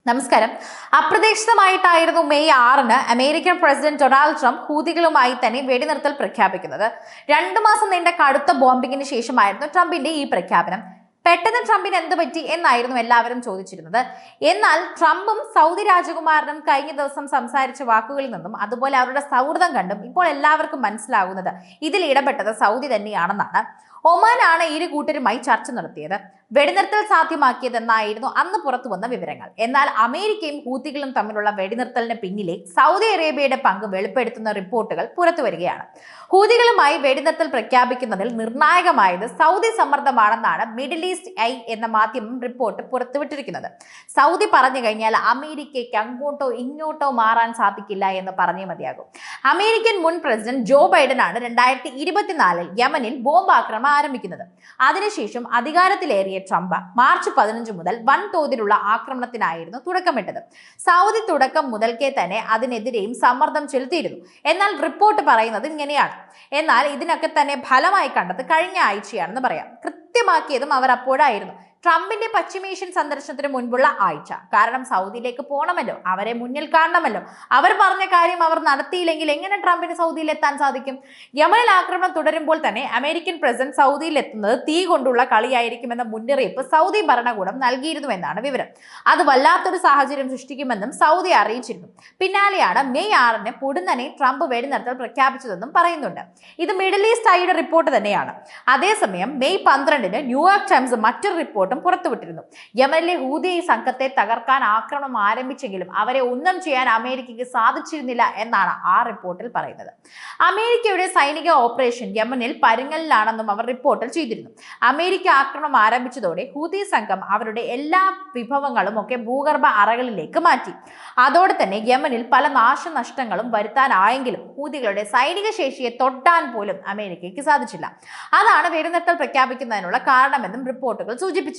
നമസ്കാരം. അപ്രതീക്ഷിതമായിട്ടായിരുന്നു മെയ് 6-ന് അമേരിക്കൻ പ്രസിഡന്റ് ഡൊണാൾഡ് ട്രംപ് ഹൂതികളുമായി തന്നെ വെടിനിർത്തൽ പ്രഖ്യാപിക്കുന്നത്. 2 മാസം നീണ്ട കടുത്ത ബോംബിങ്ങിന് ശേഷമായിരുന്നു ട്രംപിന്റെ ഈ പ്രഖ്യാപനം. പെട്ടെന്ന് ട്രംപിന് എന്ത് പറ്റി എന്നായിരുന്നു എല്ലാവരും ചോദിച്ചിരുന്നത്. എന്നാൽ ട്രംപും സൗദി രാജകുമാരനും കഴിഞ്ഞ ദിവസം സംസാരിച്ച വാക്കുകളിൽ നിന്നും അതുപോലെ അവരുടെ സൗഹൃദം കണ്ടും ഇപ്പോൾ എല്ലാവർക്കും മനസ്സിലാകുന്നത് ഇതിൽ ഇടപെട്ടത് സൗദി തന്നെയാണെന്നാണ്. ഒമാനാണ് ഇരു കൂട്ടരുമായി ചർച്ച നടത്തിയത്, വെടിനിർത്തൽ സാധ്യമാക്കിയതെന്നായിരുന്നു അന്ന് പുറത്തു വന്ന വിവരങ്ങൾ. എന്നാൽ അമേരിക്കയും ഹൂത്തികളും തമ്മിലുള്ള വെടിനിർത്തലിന് പിന്നിലെ സൗദി അറേബ്യയുടെ പങ്ക് വെളിപ്പെടുത്തുന്ന റിപ്പോർട്ടുകൾ പുറത്തു വരികയാണ്. ഹൂതികളുമായി വെടിനിർത്തൽ പ്രഖ്യാപിക്കുന്നതിൽ നിർണായകമായത് സൗദി സമ്മർദ്ദമാണെന്നാണ് മിഡിൽ ഈസ്റ്റ് ഐ എന്ന മാധ്യമം റിപ്പോർട്ട് പുറത്തുവിട്ടിരിക്കുന്നത്. സൗദി പറഞ്ഞു കഴിഞ്ഞാൽ അമേരിക്കയ്ക്ക് അങ്ങോട്ടോ ഇങ്ങോട്ടോ മാറാൻ സാധിക്കില്ല എന്ന് പറഞ്ഞേ മതിയാകും. അമേരിക്കൻ മുൻ പ്രസിഡന്റ് ജോ ബൈഡനാണ് 2024 യമനിൽ ബോംബ് ആക്രമണം ആരംഭിക്കുന്നത്. അതിനുശേഷം അധികാരത്തിലേറിയ ട്രംപ് മാർച്ച് 15 മുതൽ വൻതോതിലുള്ള ആക്രമണത്തിനായിരുന്നു തുടക്കമിട്ടത്. സൗദി തുടക്കം മുതൽക്കേ തന്നെ അതിനെതിരെയും സമ്മർദ്ദം ചെലുത്തിയിരുന്നു. എന്നാൽ റിപ്പോർട്ട് പറയുന്നത് ഇങ്ങനെയാണ്. എന്നാൽ ഇതിനൊക്കെ തന്നെ ഫലമായി കണ്ടത് കഴിഞ്ഞ ആഴ്ചയാണെന്ന് പറയാം. കൃത്യമാക്കിയതും അവർ അപ്പോഴായിരുന്നു, ട്രംപിന്റെ പശ്ചിമേഷ്യൻ സന്ദർശനത്തിന് മുൻപുള്ള ആഴ്ച. കാരണം സൗദിയിലേക്ക് പോകണമല്ലോ, അവരെ മുന്നിൽ കാണണമല്ലോ. അവർ പറഞ്ഞ കാര്യം അവർ നടത്തിയില്ലെങ്കിൽ എങ്ങനെ ട്രംപിന് സൗദിയിൽ എത്താൻ സാധിക്കും? യമനിൽ ആക്രമണം തുടരുമ്പോൾ തന്നെ അമേരിക്കൻ പ്രസിഡന്റ് സൗദിയിൽ എത്തുന്നത് തീ കൊണ്ടുള്ള കളിയായിരിക്കുമെന്ന മുന്നറിയിപ്പ് സൗദി ഭരണകൂടം നൽകിയിരുന്നുവെന്നാണ് വിവരം. അത് വല്ലാത്തൊരു സാഹചര്യം സൃഷ്ടിക്കുമെന്നും സൗദി അറിയിച്ചിരുന്നു. പിന്നാലെയാണ് മെയ് 6-ന് പൊടുന്നനെ ട്രംപ് വെടിനിർത്തൽ പ്രഖ്യാപിച്ചതെന്നും പറയുന്നുണ്ട്. ഇത് മിഡിൽ ഈസ്റ്റ് ഐയുടെ റിപ്പോർട്ട് തന്നെയാണ്. അതേസമയം മെയ് 12-ന് ന്യൂയോർക്ക് ടൈംസ് മറ്റൊരു റിപ്പോർട്ട് പുറത്തുവിട്ടിരുന്നു. യമനിലെ ഹൂതി സംഘത്തെ തകർക്കാൻ ആക്രമണം ആരംഭിച്ചെങ്കിലും അവരെ ഒന്നും ചെയ്യാൻ അമേരിക്കയ്ക്ക് സാധിച്ചിരുന്നില്ല എന്നാണ് ആ റിപ്പോർട്ടിൽ പറയുന്നത്. അമേരിക്കയുടെ സൈനിക ഓപ്പറേഷൻ യമനിൽ പരുങ്ങലിലാണെന്നും അവർ റിപ്പോർട്ടിൽ ചെയ്തിരുന്നു. അമേരിക്ക ആക്രമണം ആരംഭിച്ചതോടെ ഹൂതി സംഘം അവരുടെ എല്ലാ വിഭവങ്ങളും ഒക്കെ ഭൂഗർഭ അറകളിലേക്ക് മാറ്റി. അതോടെ തന്നെ യമനിൽ പല നാശനഷ്ടങ്ങളും വരുത്താനായെങ്കിലും ഹൂതികളുടെ സൈനിക ശേഷിയെ തൊട്ടാൻ പോലും അമേരിക്കയ്ക്ക് സാധിച്ചില്ല. അതാണ് വെടിനിർത്തൽ പ്രഖ്യാപിക്കുന്നതിനുള്ള കാരണമെന്നും റിപ്പോർട്ടുകൾ സൂചിപ്പിച്ചു.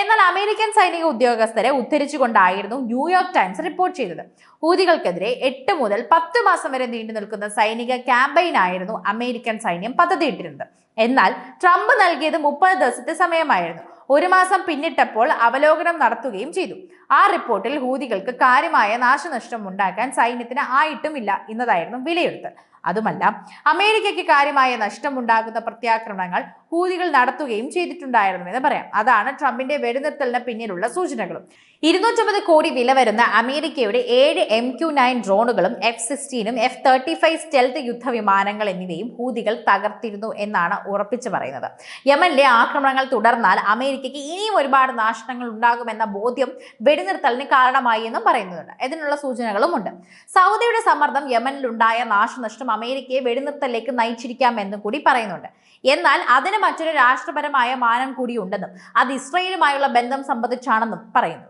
എന്നാൽ അമേരിക്കൻ സൈനിക ഉദ്യോഗസ്ഥരെ ഉദ്ധരിച്ചുകൊണ്ടായിരുന്നു ന്യൂയോർക്ക് ടൈംസ് റിപ്പോർട്ട് ചെയ്തത്. ഹൂതികൾക്കെതിരെ 8 മുതൽ 10 മാസം വരെ നീണ്ടു നിൽക്കുന്ന സൈനിക ക്യാമ്പയിനായിരുന്നു അമേരിക്കൻ സൈന്യം പദ്ധതിയിട്ടിരുന്നത്. എന്നാൽ ട്രംപ് നൽകിയത് 30 ദിവസത്തെ സമയമായിരുന്നു. 1 മാസം പിന്നിട്ടപ്പോൾ അവലോകനം നടത്തുകയും ചെയ്തു. ആ റിപ്പോർട്ടിൽ ഹൂതികൾക്ക് കാര്യമായ നാശനഷ്ടം ഉണ്ടാക്കാൻ സൈന്യത്തിന് ആയിട്ടുമില്ല എന്നതായിരുന്നു വിലയിരുത്തൽ. അതുമല്ല, അമേരിക്കയ്ക്ക് കാര്യമായ നഷ്ടമുണ്ടാകുന്ന പ്രത്യാക്രമണങ്ങൾ ഹൂതികൾ നടത്തുകയും ചെയ്തിട്ടുണ്ടായിരുന്നുവെന്ന് പറയാം. അതാണ് ട്രംപിന്റെ വെടിനിർത്തലിന് പിന്നിലുള്ള സൂചനകളും. 250 കോടി വില വരുന്ന അമേരിക്കയുടെ 7 MQ-9 ഡ്രോണുകളും F-16ഉം F-35 സ്റ്റെൽത്ത് യുദ്ധവിമാനങ്ങൾ എന്നിവയും ഹൂതികൾ തകർത്തിരുന്നു എന്നാണ് ഉറപ്പിച്ചു പറയുന്നത്. യമനിലെ ആക്രമണങ്ങൾ തുടർന്നാൽ അമേരിക്കയ്ക്ക് ഇനിയും ഒരുപാട് നാശനങ്ങൾ ഉണ്ടാകുമെന്ന ബോധ്യം വെടിനിർത്തലിന് കാരണമായി എന്നും പറയുന്നുണ്ട്. ഇതിനുള്ള സൂചനകളുമുണ്ട്. സൗദിയുടെ സമ്മർദ്ദം യമനിലുണ്ടായ നാശനഷ്ടം അമേരിക്കയെ വെടിനിർത്തലിലേക്ക് നയിച്ചിരിക്കാമെന്നും കൂടി പറയുന്നുണ്ട്. എന്നാൽ അതിന് മറ്റൊരു രാഷ്ട്രപരമായ മാനം കൂടി ഉണ്ടെന്നും അത് ഇസ്രയേലുമായുള്ള ബന്ധം സംബന്ധിച്ചാണെന്നും പറയുന്നു.